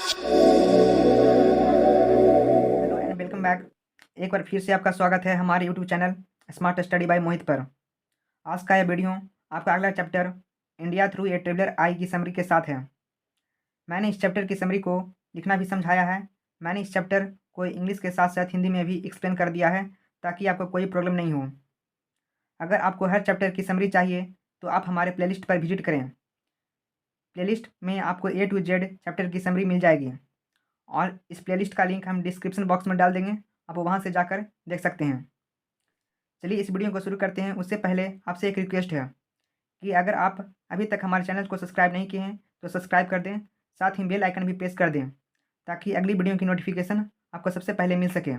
Hello and welcome back. एक बार फिर से आपका स्वागत है हमारे YouTube channel smart study by Mohit पर। आज का यह वीडियो आपका अगला chapter India through a traveller eye की समरी के साथ है। मैंने इस चैप्टर की समरी को लिखना भी समझाया है। मैंने इस चैप्टर को इंग्लिश के साथ साथ हिंदी में भी एक्सप्लेन कर दिया है ताकि आपको कोई प्रॉब्लम नहीं हो। अगर आपको हर चैप्टर की समरी चाहिए तो आप हमारे प्लेलिस्ट पर विजिट करें। प्लेलिस्ट में आपको A to Z चैप्टर की समरी मिल जाएगी और इस प्लेलिस्ट का लिंक हम डिस्क्रिप्शन बॉक्स में डाल देंगे, आप वहाँ से जाकर देख सकते हैं। चलिए इस वीडियो को शुरू करते हैं। उससे पहले आपसे एक रिक्वेस्ट है कि अगर आप अभी तक हमारे चैनल को सब्सक्राइब नहीं किए हैं तो सब्सक्राइब कर दें, साथ ही बेल आइकन भी प्रेस कर दें ताकि अगली वीडियो की नोटिफिकेशन आपको सबसे पहले मिल सके।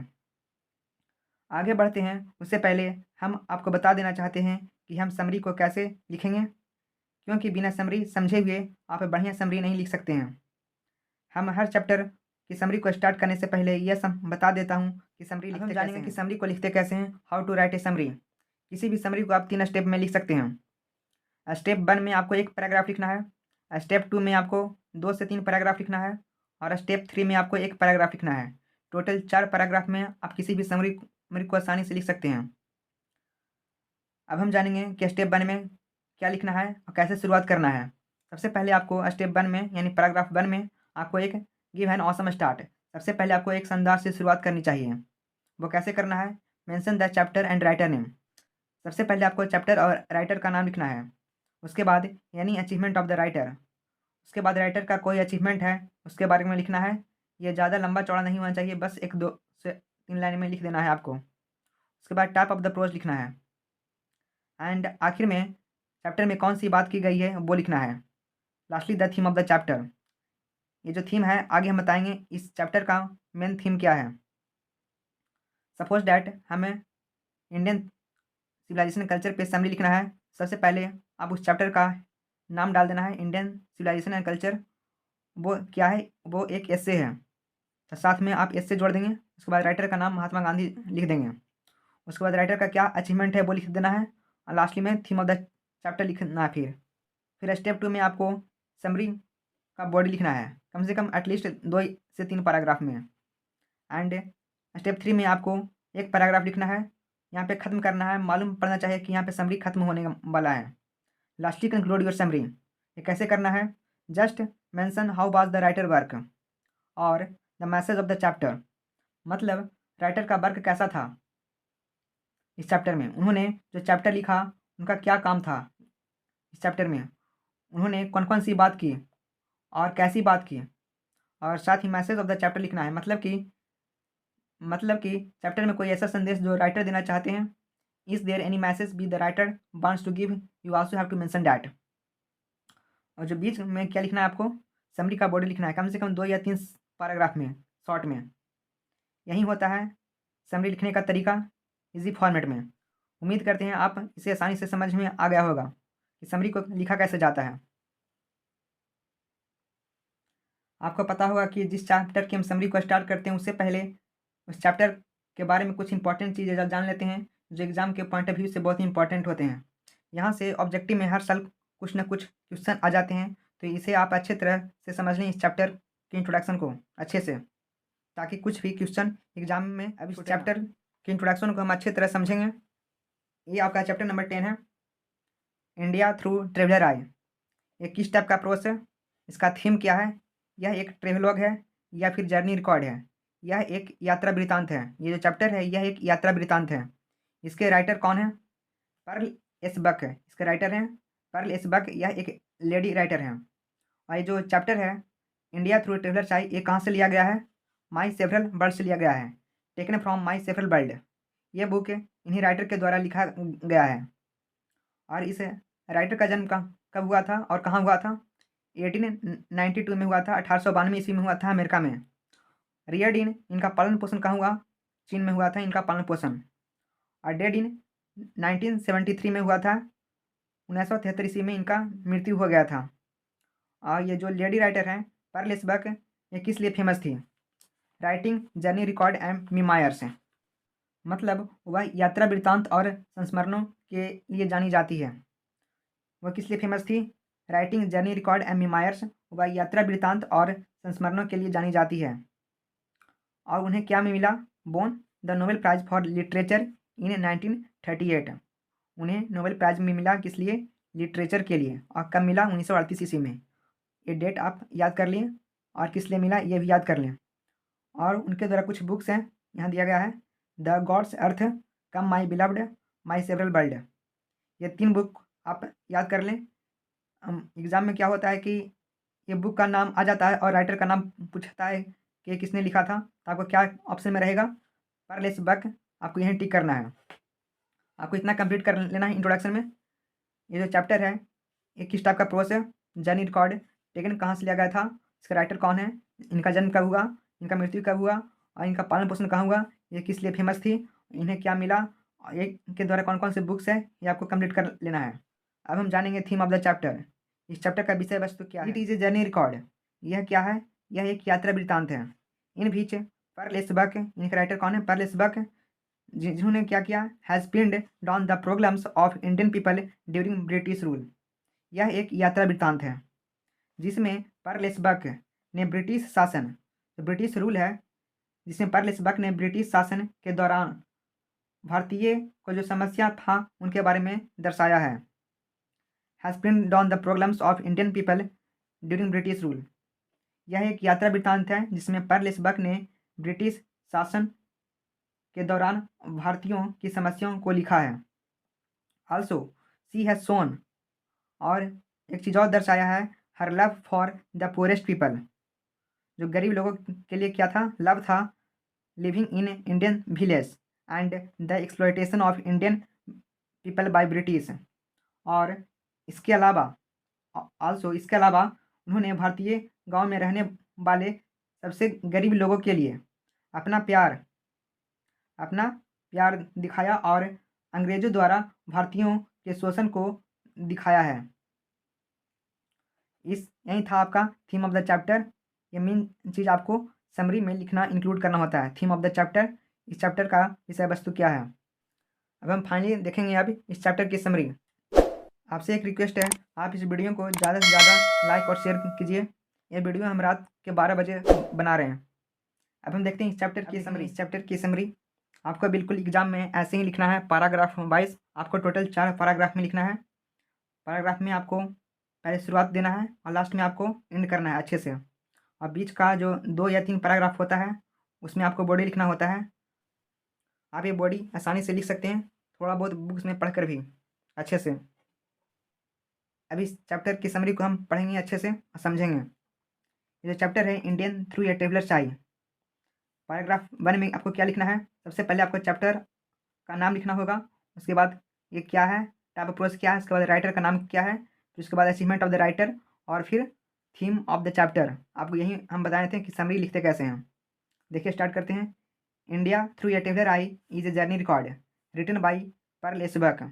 आगे बढ़ते हैं उससे पहले हम आपको बता देना चाहते हैं कि हम समरी को कैसे लिखेंगे, क्योंकि बिना समरी समझे हुए आप बढ़िया समरी नहीं लिख सकते हैं। हम हर चैप्टर की समरी को स्टार्ट करने से पहले यह बता देता हूँ कि समरी लिखते कैसे हैं। कि समरी को लिखते कैसे हैं, how to write a summary. किसी भी समरी को आप 3 स्टेप में लिख सकते हैं। स्टेप 1 में आपको 1 पैराग्राफ लिखना है, स्टेप 2 में आपको 2 से 3 पैराग्राफ लिखना है और स्टेप 3 में आपको 1 पैराग्राफ लिखना है। टोटल 4 पैराग्राफ में आप किसी भी समरी को आसानी से लिख सकते हैं। अब हम जानेंगे कि स्टेप 1 में क्या लिखना है और कैसे शुरुआत करना है। सबसे पहले आपको स्टेप 1 में यानी पैराग्राफ 1 में आपको एक गिव एन ऑसम स्टार्ट, सबसे पहले आपको एक शानदार से शुरुआत करनी चाहिए। वो कैसे करना है, mention the chapter and writer name. सबसे पहले आपको चैप्टर और राइटर का नाम लिखना है। उसके बाद any achievement of the writer, उसके बाद राइटर का कोई अचीवमेंट है उसके बारे में लिखना है। ये ज़्यादा लंबा चौड़ा नहीं होना चाहिए, बस 1-2 से 3 लाइन में लिख देना है आपको। उसके बाद टाइप ऑफ द प्रोज लिखना है एंड आखिर में चैप्टर में कौन सी बात की गई है वो लिखना है। Lastly the theme of the chapter. ये जो थीम है आगे हम बताएंगे इस चैप्टर का मेन थीम क्या है। सपोज डैट हमें इंडियन सिविलाइजेशन कल्चर पे समरी लिखना है। सबसे पहले आप उस चैप्टर का नाम डाल देना है, इंडियन सिविलाइजेशन एंड कल्चर। वो क्या है, वो एक एस्से है, तो साथ में आप एस्से जोड़ देंगे। उसके बाद राइटर का नाम महात्मा गांधी लिख देंगे। उसके बाद राइटर का क्या अचीवमेंट है वो लिख देना है और लास्टली में थीम ऑफ द चैप्टर लिखना है। फिर स्टेप 2 में आपको समरी का बॉडी लिखना है, कम से कम एटलीस्ट 2 से 3 पैराग्राफ में। एंड स्टेप 3 में आपको 1 पैराग्राफ लिखना है, यहाँ पे ख़त्म करना है, मालूम पड़ना चाहिए कि यहाँ पे समरी खत्म होने वाला है। Lastly conclude your summary. ये कैसे करना है, just mention how was the writer work और the message of the chapter. मतलब राइटर का वर्क कैसा था इस चैप्टर में, उन्होंने जो चैप्टर लिखा उनका क्या काम था इस चैप्टर में, उन्होंने कौन कौन सी बात की और कैसी बात की, और साथ ही मैसेज ऑफ द चैप्टर लिखना है। मतलब कि चैप्टर में कोई ऐसा संदेश जो राइटर देना चाहते हैं। Is there any message be the writer wants to give, you also have to mention that. और जो बीच में क्या लिखना है, आपको समरी का बॉडी लिखना है, कम से कम 2 या 3 पैराग्राफ में, शॉर्ट में। यही होता है समरी लिखने का तरीका इजी फॉर्मेट में। उम्मीद करते हैं आप इसे आसानी से समझ में आ गया होगा कि समरी को लिखा कैसे जाता है। आपको पता होगा कि जिस चैप्टर की हम समरी को स्टार्ट करते हैं उससे पहले उस चैप्टर के बारे में कुछ इंपॉर्टेंट चीज़ें जान लेते हैं जो एग्ज़ाम के पॉइंट ऑफ व्यू से बहुत ही इंपॉर्टेंट होते हैं। यहाँ से ऑब्जेक्टिव में हर साल कुछ ना कुछ क्वेश्चन आ जाते हैं, तो इसे आप अच्छे तरह से समझ लें इस चैप्टर के इंट्रोडक्शन को अच्छे से, ताकि कुछ भी क्वेश्चन एग्जाम में अभी इस चैप्टर के इंट्रोडक्शन को हम अच्छी तरह समझेंगे। ये आपका चैप्टर नंबर 10 है, इंडिया थ्रू ट्रेवलर आई। ये किस टाइप का अप्रोच है, इसका थीम क्या है, यह एक ट्रेवलॉग है या फिर जर्नी रिकॉर्ड है, यह एक यात्रा वृतांत है। ये जो चैप्टर है यह एक यात्रा वृतांत है। इसके राइटर कौन है, पर्ल एस बक है इसके राइटर हैं, पर्ल एस बक। यह एक लेडी राइटर हैं। और ये जो चैप्टर है इंडिया थ्रू ट्रेवलर चाई, ये कहाँ से लिया गया है, माई सेवरल वर्ल्ड से लिया गया है, taken from my several world. ये बुक इन्हीं राइटर के द्वारा लिखा गया है। और इस राइटर का जन्म कब हुआ था और कहाँ हुआ था, 1892 में हुआ था, 1892 ईस्वी में हुआ था अमेरिका में। रियर्ड इन, इनका पालन पोषण कहाँ हुआ, चीन में हुआ था इनका पालन पोषण। और डेड इन 1973 में हुआ था, 1973 ईस्वी में इनका मृत्यु हो गया था। और ये जो लेडी राइटर हैं पर्ल एस बक, ये किस लिए फेमस थी, राइटिंग जर्नी रिकॉर्ड एंड मीमायर्स। मतलब वह यात्रा वृत्तांत और संस्मरणों के लिए जानी जाती है। वह किस लिए फेमस थी, राइटिंग जर्नी रिकॉर्ड एंड मीमायर्स। वह यात्रा वृत्तांत और संस्मरणों के लिए जानी जाती है। और उन्हें क्या में मिला? Bone the Nobel prize for literature in 1938। उन्हें नोबेल प्राइज़ में मिला, किस लिए? लिटरेचर के लिए। और कब मिला? 1938 ईस्वी में। ये डेट आप याद कर लें और किस लिए मिला ये भी याद कर लें। और उनके द्वारा कुछ बुक्स हैं, यहाँ दिया गया है, the gods earth, come my beloved, my several world. ये 3 बुक आप याद कर लें। एग्ज़ाम में क्या होता है कि ये बुक का नाम आ जाता है और राइटर का नाम पूछता है कि किसने लिखा था, तो आपको क्या ऑप्शन में रहेगा? पर्लेस बक। आपको यहीं टिक करना है। आपको इतना कंप्लीट कर लेना है इंट्रोडक्शन में। ये जो चैप्टर है ये किस टाइप का प्रोस है? जर्नी रिकॉर्ड, टेकन कहाँ से लिया गया था, इसका राइटर कौन है, इनका जन्म कब हुआ, इनका मृत्यु कब हुआ, और इनका पालन पोषण कहाँ हुआ, ये किस लिए फेमस थी, इन्हें क्या मिला, और ये इनके द्वारा कौन कौन से बुक्स है, ये आपको कंप्लीट कर लेना है। अब हम जानेंगे थीम ऑफ द चैप्टर। इस चैप्टर का विषय वस्तु क्या है? It is a journey record. यह क्या है? यह एक यात्रा वृत्तांत है। इन बीच पर्लेस बक, इनके राइटर कौन है? पर्लेस बक, जिन्होंने क्या किया? Has pinned down the problems of Indian people during British rule. यह एक यात्रा वृत्तांत है जिसमें पर्लेस बक ने ब्रिटिश शासन, जो ब्रिटिश रूल है, जिसमें पर्लेस बक ने ब्रिटिश शासन के दौरान भारतीय को जो समस्या था उनके बारे में दर्शाया है। Has pinned down the problems of Indian people during British rule. यह एक यात्रा वृत्तांत है जिसमें पर्लेस बक ने ब्रिटिश शासन के दौरान भारतीयों की समस्याओं को लिखा है। आल्सो सी हैज़ शोन, और एक चीज़ और दर्शाया है, हर love for the poorest people. जो गरीब लोगों के लिए क्या था? लव था। Living in Indian village and the exploitation of Indian people by British. और इसके अलावा इसके अलावा उन्होंने भारतीय गांव में रहने वाले सबसे गरीब लोगों के लिए अपना प्यार दिखाया और अंग्रेज़ों द्वारा भारतीयों के शोषण को दिखाया है। यही था आपका थीम ऑफ द चैप्टर। ये मेन चीज़ आपको समरी में लिखना इंक्लूड करना होता है। थीम ऑफ द चैप्टर, इस चैप्टर का विषय वस्तु क्या है। अब हम फाइनली देखेंगे अब इस चैप्टर की समरी। आपसे एक रिक्वेस्ट है, आप इस वीडियो को ज़्यादा से ज़्यादा लाइक और शेयर कीजिए। ये वीडियो हम रात के 12 बजे बना रहे हैं। अब हम देखते हैं इस चैप्टर की समरी। इस चैप्टर की समरी आपको बिल्कुल एग्जाम में ऐसे ही लिखना है, पैराग्राफ वाइज। आपको टोटल 4 पैराग्राफ में लिखना है। पैराग्राफ में आपको पहले शुरुआत देना है और लास्ट में आपको एंड करना है अच्छे से। और बीच का जो 2 या 3 पैराग्राफ होता है उसमें आपको बॉडी लिखना होता है। आप ये बॉडी आसानी से लिख सकते हैं, थोड़ा बहुत बुक्स में पढ़कर भी अच्छे से। अभी इस चैप्टर की समरी को हम पढ़ेंगे अच्छे से और समझेंगे। ये जो चैप्टर है, इंडियन थ्रू ए ट्रेवलर चाई। पैराग्राफ 1 में आपको क्या लिखना है? सबसे पहले आपको चैप्टर का नाम लिखना होगा। उसके बाद ये क्या है, टाइप ऑफ प्रोज क्या है, उसके बाद राइटर का नाम क्या है, फिर उसके बाद अचीवमेंट ऑफ द राइटर, और फिर थीम ऑफ द चैप्टर। आपको यही हम बताए थे कि समरी लिखते कैसे हैं। देखिए स्टार्ट करते हैं। India through a traveller eye is a journey record written by Pearl S Buck.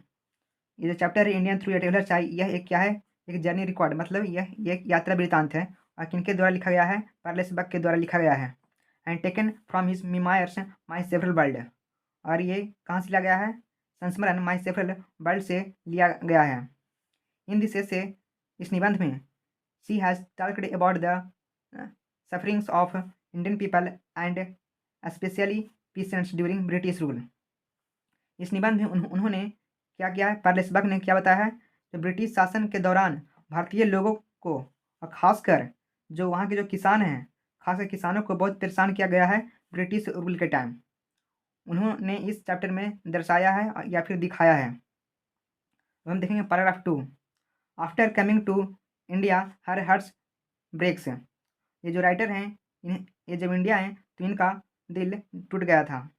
ये जो चैप्टर है Indian through a traveller eye, यह एक क्या है? एक जर्नी रिकॉर्ड, मतलब यह एक यात्रा वृत्तांत है। और किनके द्वारा लिखा गया है? पर्ल एसबक के द्वारा लिखा गया है। And taken from his memoirs my several world. और ये कहाँ से लिया गया है? संस्मरण माई सेवरल वर्ल्ड से लिया गया है। इन दिस से इस निबंध में she has talked about the sufferings of Indian people and specially peasants during British rule. इस निबंध में उन्होंने क्या किया है? पर्ल एसबक ने क्या बताया है? जो ब्रिटिश शासन के दौरान भारतीय लोगों को, और ख़ासकर जो वहाँ के जो किसान हैं, खासकर किसानों को बहुत परेशान किया गया है ब्रिटिश रूल के टाइम। उन्होंने इस चैप्टर में दर्शाया है या फिर दिखाया है। अब हम देखेंगे paragraph 2। After coming to India her hearts breaks. ये जो राइटर हैं, ये जब इंडिया हैं तो इनका दिल टूट गया था।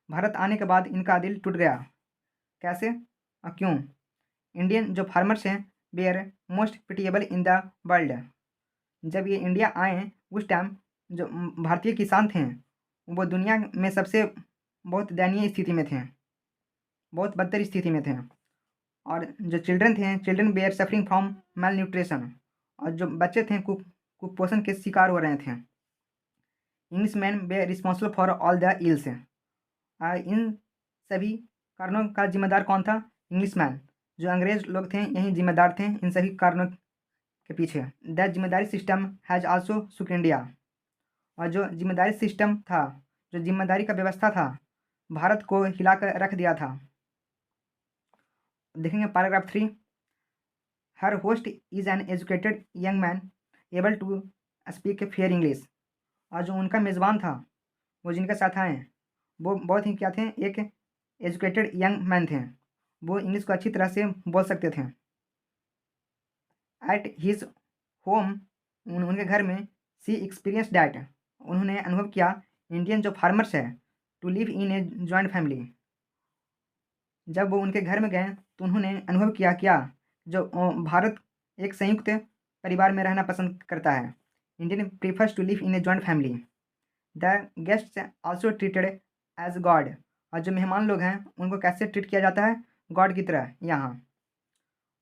भारत आने के बाद इनका दिल टूट गया। कैसे और क्यों? इंडियन जो फार्मर्स हैं were most pitiable in the world. जब ये इंडिया आए उस टाइम जो भारतीय किसान थे वो दुनिया में सबसे बहुत दयनीय स्थिति में थे, बहुत बदतर स्थिति में थे। और जो चिल्ड्रन थे, children were suffering from malnutrition. और जो बच्चे थे कुपोषण के शिकार हो रहे थे। Englishman bear responsible for all the ills. इन सभी कारणों का जिम्मेदार कौन था? इंग्लिश मैन, जो अंग्रेज लोग थे यही जिम्मेदार थे इन सभी कारणों के पीछे। The zamindari system has also shook India. और जो जिम्मेदारी सिस्टम था, जो जिम्मेदारी का व्यवस्था था, भारत को हिला कर रख दिया था। देखेंगे पैराग्राफ 3। हर host is an educated young man able to speak fair English. और जो उनका मेज़बान था, वो जिनके साथ आए, वो बहुत ही क्या थे, एक एजुकेटेड यंग मैन थे। वो इंग्लिश को अच्छी तरह से बोल सकते थे। एट हिज होम, उनके घर में, सी एक्सपीरियंस डैट, उन्होंने अनुभव किया, इंडियन जो फार्मर्स है, to live in a joint family. जब वो उनके घर में गए तो उन्होंने अनुभव किया क्या, जो भारत एक संयुक्त परिवार में रहना पसंद करता है। Indian prefers to live in a joint family. The guests also treated as God. और जो मेहमान लोग हैं उनको कैसे ट्रीट किया जाता है, गॉड की तरह यहाँ।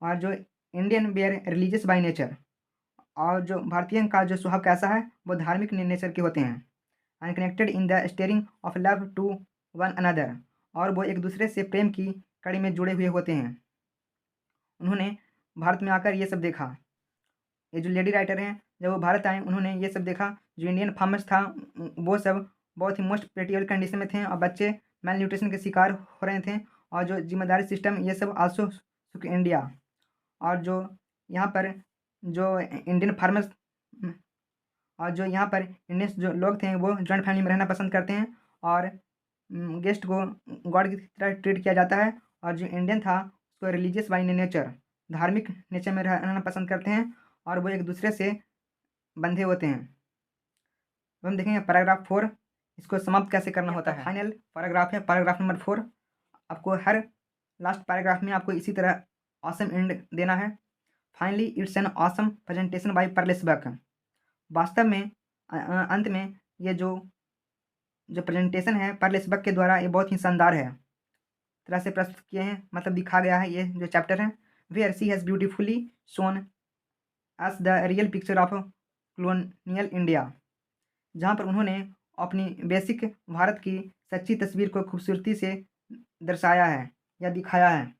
और जो Indian wear religious by nature, और जो भारतीय का जो स्वभाव कैसा है, वो धार्मिक नेचर के होते हैं। And connected in the steering of love to one another, और वो एक दूसरे से प्रेम की कड़ी में जुड़े हुए होते हैं। उन्होंने भारत में आकर ये सब देखा। ये जो लेडी राइटर हैं, जब वो भारत आए उन्होंने ये सब देखा, जो इंडियन फार्मर्स था वो सब बहुत ही मोस्ट पेटियल कंडीशन में थे, और बच्चे मेल न्यूट्रिशन के शिकार हो रहे थे। और जो जिम्मेदारी सिस्टम, ये सब आल्सो शुक इंडिया। और जो यहाँ पर जो इंडियन फार्मर्स, और जो यहाँ पर इंडियन जो लोग थे वो जॉइंट फैमिली में रहना पसंद करते हैं, और गेस्ट को गॉड की तरह ट्रीट किया जाता है। और जो इंडियन था उसको रिलीजियस बाई नेचर, धार्मिक नेचर में रहना पसंद करते हैं, और वो एक दूसरे से बंधे होते हैं। अब हम देखेंगे पैराग्राफ 4, इसको समाप्त कैसे करना होता है। फाइनल पैराग्राफ है, पैराग्राफ नंबर 4। आपको हर लास्ट पैराग्राफ में आपको इसी तरह ऑसम एंड देना है। Finally it's an awesome presentation by Pearl S Buck. वास्तव में अंत में ये जो प्रेजेंटेशन है पर्लेस बक के द्वारा, ये बहुत ही शानदार है तरह से प्रस्तुत किए हैं, मतलब दिखा गया है। ये जो चैप्टर है, where she has beautifully shown as the real picture of colonial India, जहाँ पर उन्होंने अपनी बेसिक भारत की सच्ची तस्वीर को खूबसूरती से दर्शाया है या दिखाया है।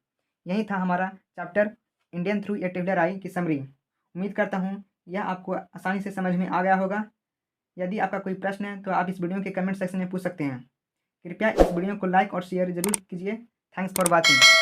यही था हमारा chapter Indian through a traveller eye की समरी। उम्मीद करता हूँ यह आपको आसानी से समझ में आ गया होगा। यदि आपका कोई प्रश्न है तो आप इस वीडियो के कमेंट सेक्शन में पूछ सकते हैं। कृपया इस वीडियो को लाइक और शेयर जरूर कीजिए। Thanks for watching.